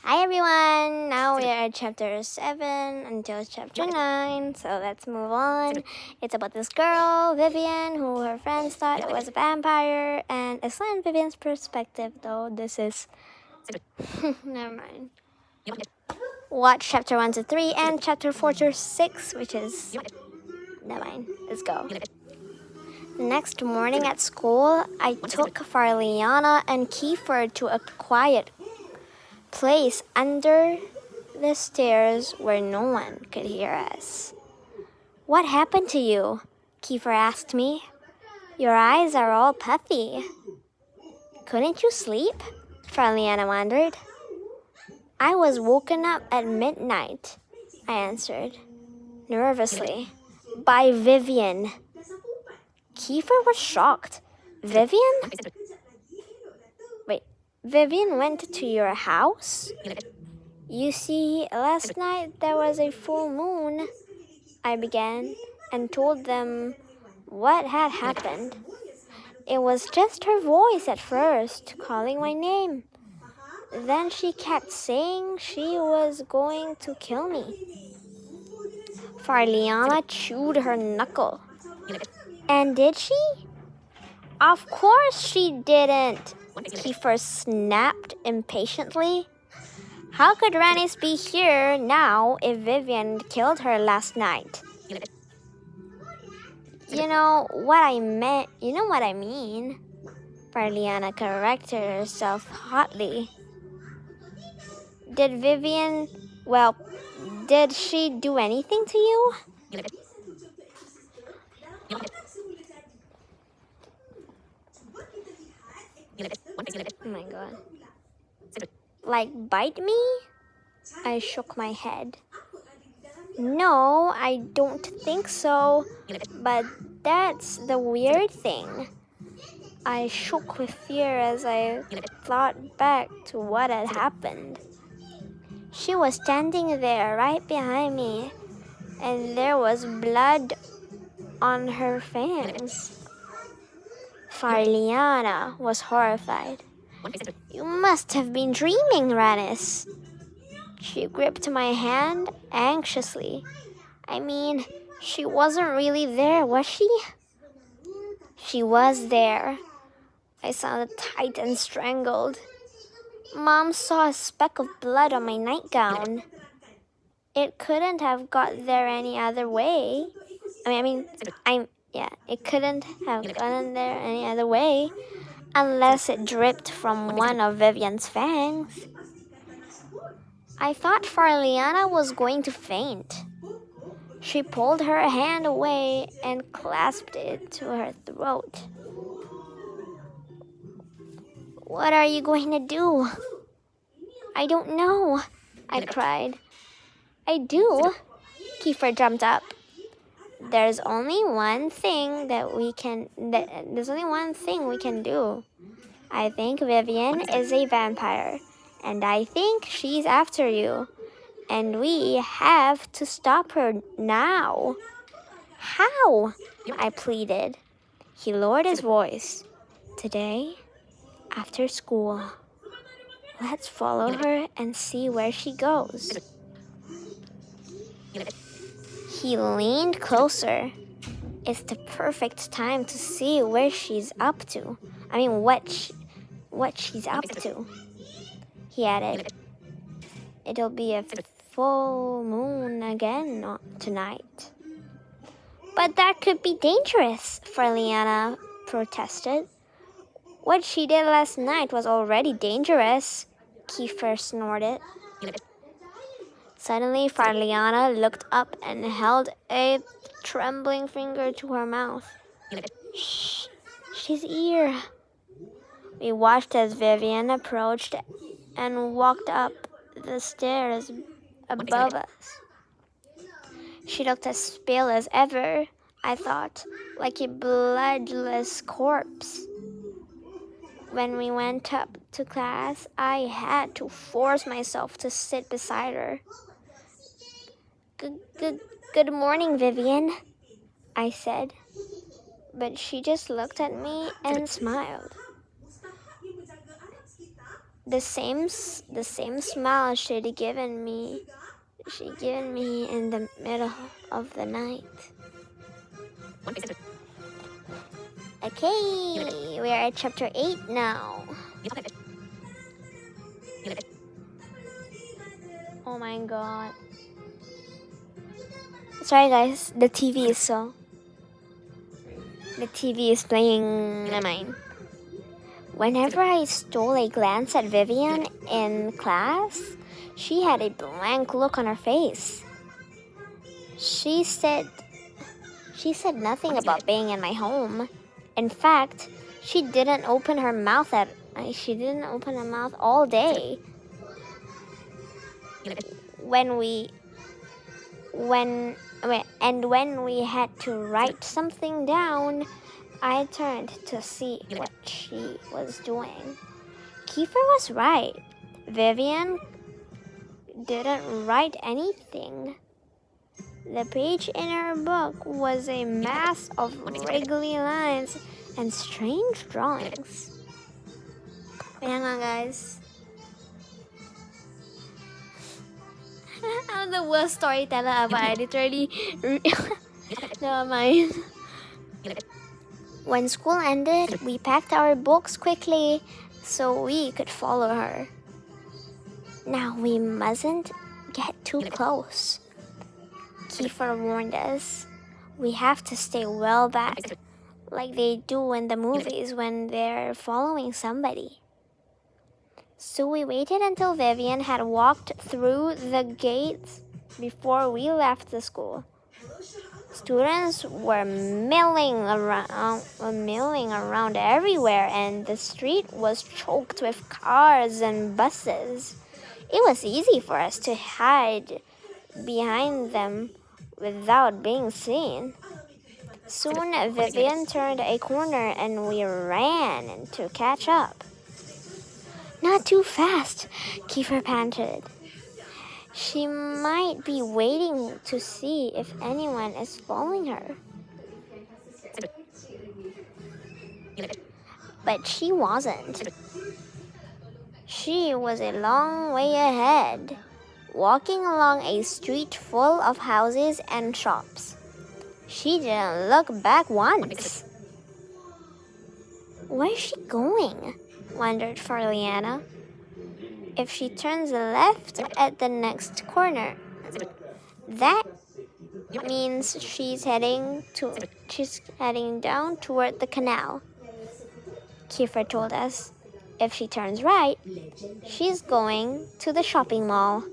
Hi everyone! Now we are at chapter 7 until chapter 9, so let's move on. It's about this girl, Vivian, who her friends thought it was a vampire, and it's not in Vivian's perspective though. This is... never mind. Watch chapter 1 to 3 and chapter 4 to 6, which is... never mind. Let's go. Next morning at school, I took Farliana and Kiefer to a quiet place under the stairs where no one could hear us. "What happened to you?" Kiefer asked me. "Your eyes are all puffy." "Couldn't you sleep?" Farliana wondered. "I was woken up at midnight," I answered, nervously, "by Vivian." Kiefer was shocked. "Vivian? Wait, Vivian went to your house?" "You see, last night there was a full moon," I began, and told them what had happened. "It was just her voice at first, calling my name. Then she kept saying she was going to kill me." Farliana chewed her knuckle. "And did she?" "Of course she didn't," Kiefer snapped impatiently. "How could Rannis be here now if Vivian killed her last night?" You know what I mean," Farliana corrected herself hotly. Did she do anything to you?" Oh my god. "Like bite me?" I shook my head. "No, I don't think so. But that's the weird thing." I shook with fear as I thought back to what had happened. She was standing there right behind me, and there was blood on her fangs. Farliana was horrified. "You must have been dreaming, Rannis." She gripped my hand anxiously. "I mean, she wasn't really there, was she?" "She was there." I sounded tight and strangled. "Mom saw a speck of blood on my nightgown." "It couldn't have got there any other way. It couldn't have gotten there any other way unless it dripped from one of Vivian's fangs." I thought Farliana was going to faint. She pulled her hand away and clasped it to her throat. "What are you going to do?" "I don't know," I cried. "I do." Kiefer jumped up. There's only one thing we can do. I think Vivian is a vampire, and I think she's after you, and we have to stop her now." "How?" I pleaded. He lowered his voice. "Today, after school, let's follow her and see where she goes." He leaned closer. "It's the perfect time to see where she's up to. What she's up to," he added. "It'll be a full moon again tonight." "But that could be dangerous," Farliana protested. "What she did last night was already dangerous," Kiefer snorted. Suddenly, Farliana looked up and held a trembling finger to her mouth. "Shh, she's here." We watched as Vivian approached and walked up the stairs above us. She looked as pale as ever, I thought, like a bloodless corpse. When we went up to class, I had to force myself to sit beside her. Good morning, Vivian," I said, but she just looked at me and smiled. the same smile she'd given me in the middle of the night. Okay, we are at chapter 8 now. Oh my god. Sorry guys, the TV is playing my mind. Whenever I stole a glance at Vivian in class, she had a blank look on her face. She said nothing about being in my home. In fact, she didn't open her mouth all day. When we had to write something down, I turned to see what she was doing. Kiefer was right. Vivian didn't write anything. The page in her book was a mass of wriggly lines and strange drawings. Hang on, guys. I'm the worst storyteller ever. I literally... Never mind. When school ended, we packed our books quickly so we could follow her. Now we mustn't get too close. Kiefer warned us. We have to stay well back, like they do in the movies when they're following somebody. So we waited until Vivian had walked through the gates before we left the school. Students were milling around everywhere, and the street was choked with cars and buses. It was easy for us to hide behind them without being seen. Soon Vivian turned a corner and we ran to catch up. Not too fast, Kiefer panted. She might be waiting to see if anyone is following her. But she wasn't. She was a long way ahead, walking along a street full of houses and shops. She didn't look back once. Where's she going? Wondered Farliana. If she turns left at the next corner, that means she's heading down toward the canal. Kiefer told us. If she turns right, she's going to the shopping mall.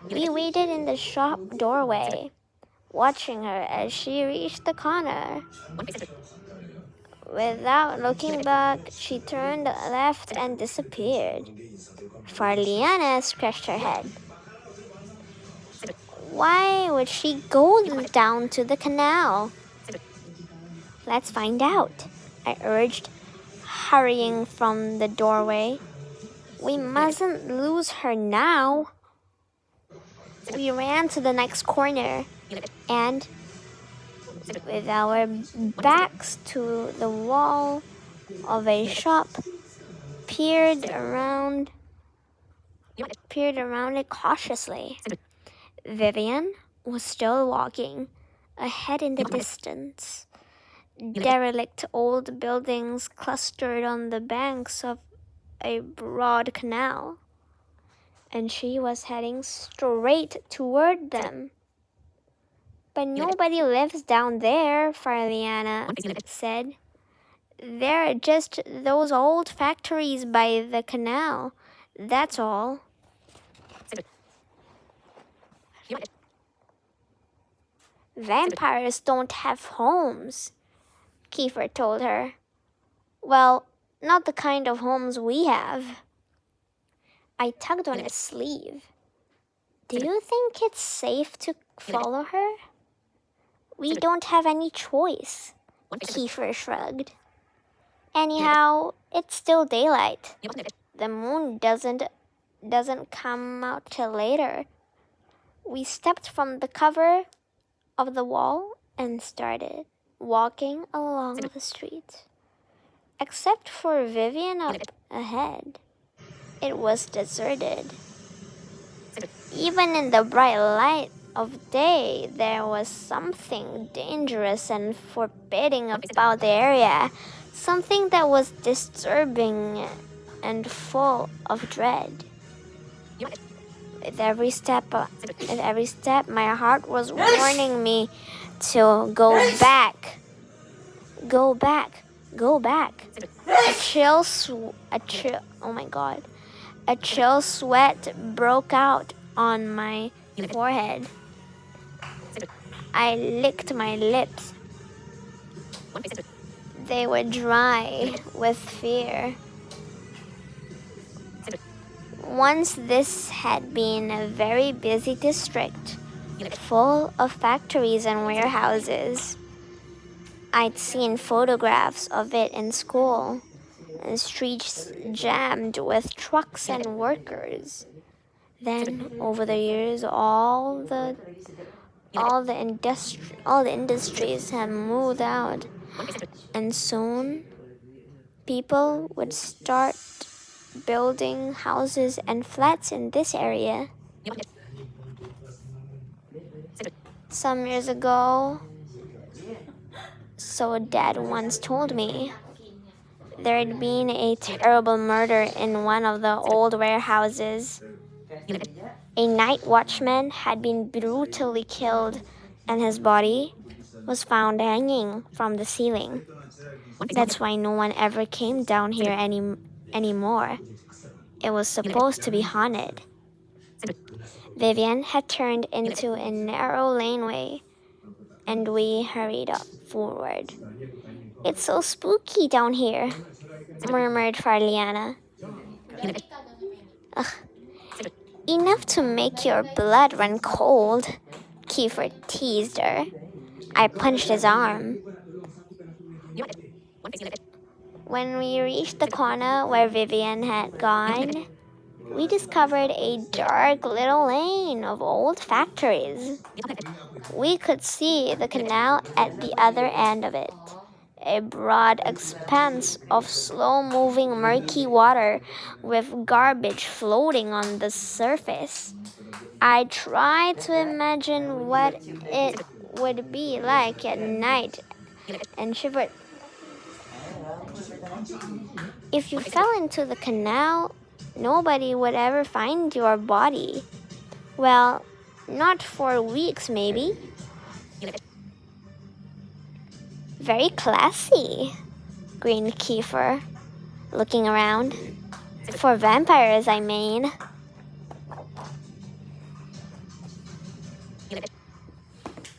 We waited in the shop doorway, watching her as she reached the corner. Without looking back, she turned left and disappeared. Farliana scratched her head. Why would she go down to the canal? Let's find out, I urged, hurrying from the doorway. We mustn't lose her now. We ran to the next corner and, with our backs to the wall of a shop, peered around it cautiously. Vivian was still walking ahead in the distance. Derelict old buildings clustered on the banks of a broad canal, and she was heading straight toward them. But nobody lives down there, Farliana said. There are just those old factories by the canal. That's all. Vampires don't have homes, Kiefer told her. Well, not the kind of homes we have. I tugged on his sleeve. Do you think it's safe to follow her? We don't have any choice, Kiefer shrugged. Anyhow, it's still daylight. The moon doesn't come out till later. We stepped from the cover of the wall and started walking along the street. Except for Vivian up ahead. it was deserted. Even in the bright light of day, there was something dangerous and forbidding about the area, something that was disturbing and full of dread. With every step, my heart was warning me to go back. Go back. Go back. Oh my God. A chill sweat broke out on my forehead. I licked my lips. They were dry with fear. Once this had been a very busy district, full of factories and warehouses. I'd seen photographs of it in school, and streets jammed with trucks and workers. Then, over the years, all the industries have moved out, and soon people would start building houses and flats in this area. Some years ago, so Dad once told me, there had been a terrible murder in one of the old warehouses. A night watchman had been brutally killed, and his body was found hanging from the ceiling. That's why no one ever came down here anymore. It was supposed to be haunted. Vivian had turned into a narrow laneway, and we hurried up forward. It's so spooky down here, murmured Farliana. Ugh. Enough to make your blood run cold, Kiefer teased her. I punched his arm. When we reached the corner where Vivian had gone, we discovered a dark little lane of old factories. We could see the canal at the other end of it, a broad expanse of slow-moving murky water with garbage floating on the surface. I tried to imagine what it would be like at night and shivered. If you fell into the canal, nobody would ever find your body. Well, not for weeks, maybe. Very classy, grinned Kiefer, looking around. For vampires, I mean.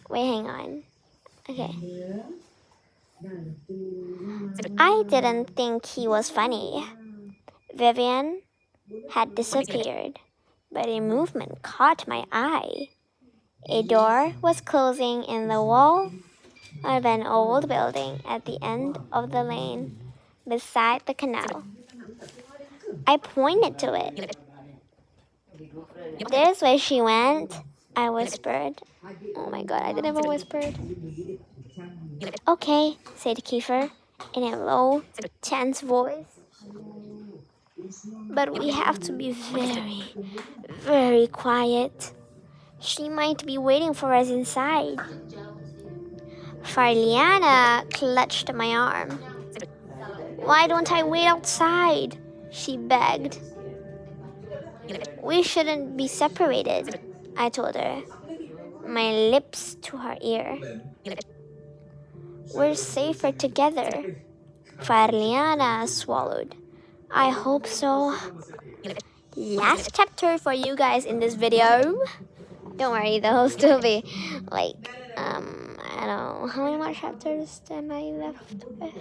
Wait, hang on. Okay. I didn't think he was funny. Vivian had disappeared, but a movement caught my eye. A door was closing in the wall of an old building at the end of the lane, beside the canal. I pointed to it. There's where she went, I whispered. Oh my God, I didn't even whispered. Okay, said Kiefer in a low, tense voice. But we have to be very, very quiet. She might be waiting for us inside. Farliana clutched my arm. Why don't I wait outside? She begged. We shouldn't be separated, I told her, my lips to her ear. We're safer together. Farliana swallowed. I hope so. Last chapter for you guys in this video. Don't worry, there'll still be like, I don't know, how many more chapters am I left with?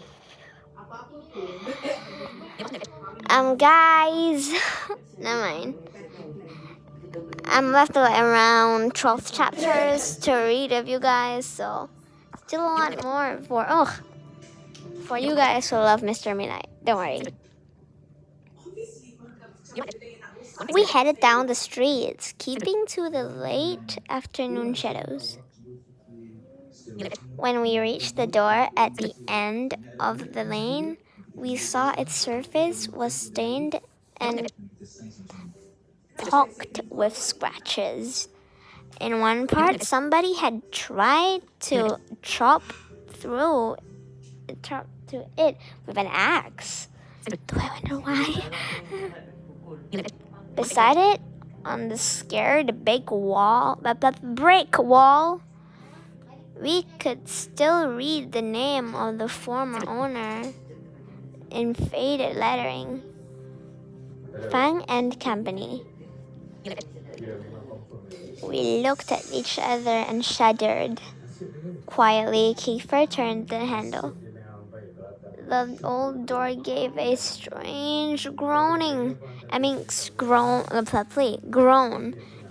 Guys, never mind. I'm left with around 12 chapters to read of you guys, so still a lot more for you guys who love Mr. Midnight. Don't worry. We headed down the streets, keeping to the late afternoon shadows. When we reached the door at the end of the lane, we saw its surface was stained and pocked with scratches. In one part, somebody had tried to through chop to it with an axe. Do I wonder why? Beside it, on the scared brick wall, we could still read the name of the former owner in faded lettering. Fang and Company. We looked at each other and shuddered. Quietly, Kiefer turned the handle. The old door gave a strange groan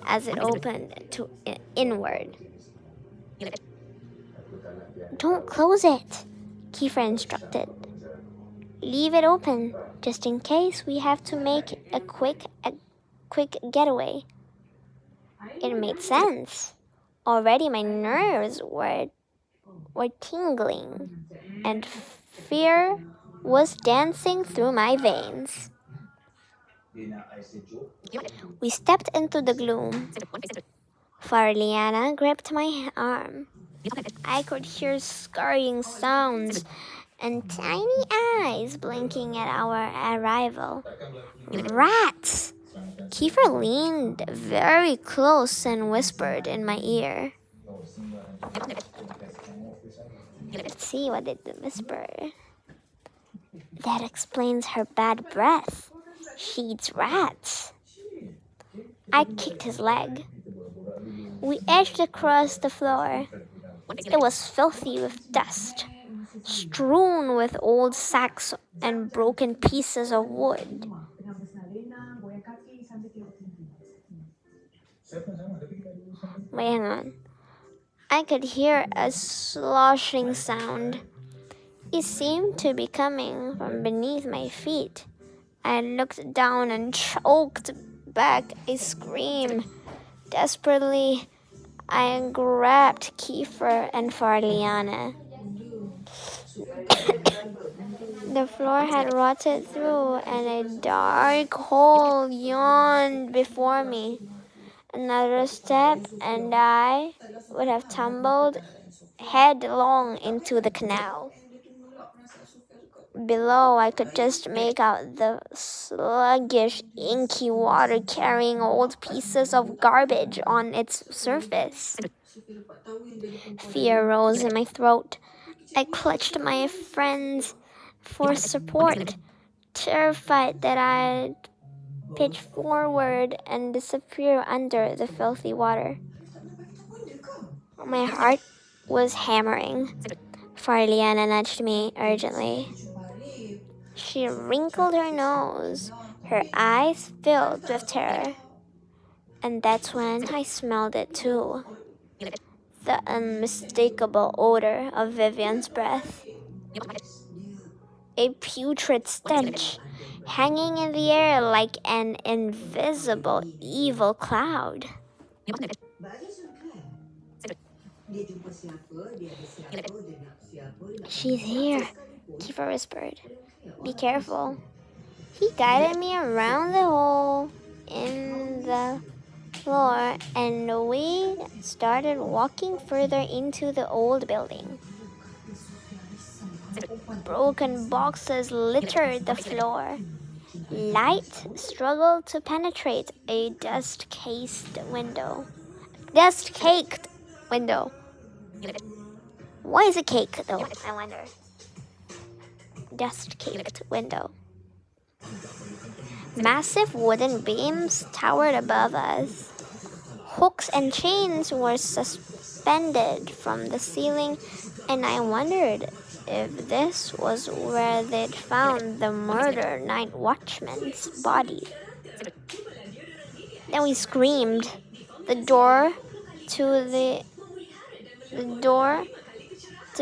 as it opened to inward. Don't close it, Kiefer instructed. Leave it open, just in case we have to make a quick getaway. It made sense. Already my nerves were tingling, and fear was dancing through my veins. We stepped into the gloom. Farliana gripped my arm. I could hear scurrying sounds and tiny eyes blinking at our arrival. Rats! Kiefer leaned very close and whispered in my ear. Let's see, what did the whisper? That explains her bad breath. She eats rats. I kicked his leg. We edged across the floor. It was filthy with dust, strewn with old sacks and broken pieces of wood. Wait, hang on. I could hear a sloshing sound. It seemed to be coming from beneath my feet. I looked down and choked back a scream. Desperately, I grabbed Kiefer and Farliana. The floor had rotted through, and a dark hole yawned before me. Another step, and I would have tumbled headlong into the canal. Below, I could just make out the sluggish, inky water carrying old pieces of garbage on its surface. Fear rose in my throat. I clutched my friends for support, terrified that I'd pitch forward and disappear under the filthy water. My heart was hammering. Farliana nudged me urgently. She wrinkled her nose, her eyes filled with terror. And that's when I smelled it too. The unmistakable odor of Vivian's breath. A putrid stench, hanging in the air like an invisible evil cloud. She's here, Kiefer whispered. Be careful. He guided me around the hole in the floor, and we started walking further into the old building. Broken boxes littered the floor. Light struggled to penetrate a dust-caked window. Why is it cake, though? I wonder. Dust-caked window. Massive wooden beams towered above us. Hooks and chains were suspended from the ceiling, and I wondered if this was where they'd found the murdered night watchman's body. Then we screamed. The door to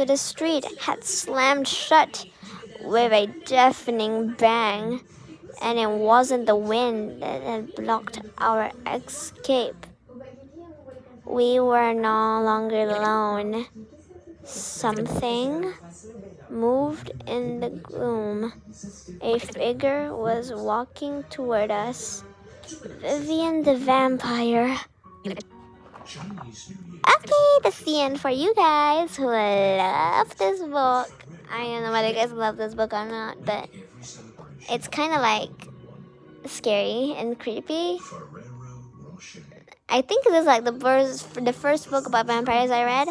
the street had slammed shut with a deafening bang, and it wasn't the wind that had blocked our escape. We were no longer alone. Something moved in the gloom. A figure was walking toward us. Vivian the vampire. Okay, that's the end for you guys who love this book. I don't know whether you guys love this book or not, but it's kind of like scary and creepy. I think this is like the first book about vampires I read.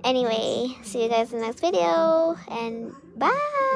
Anyway, see you guys in the next video, and bye!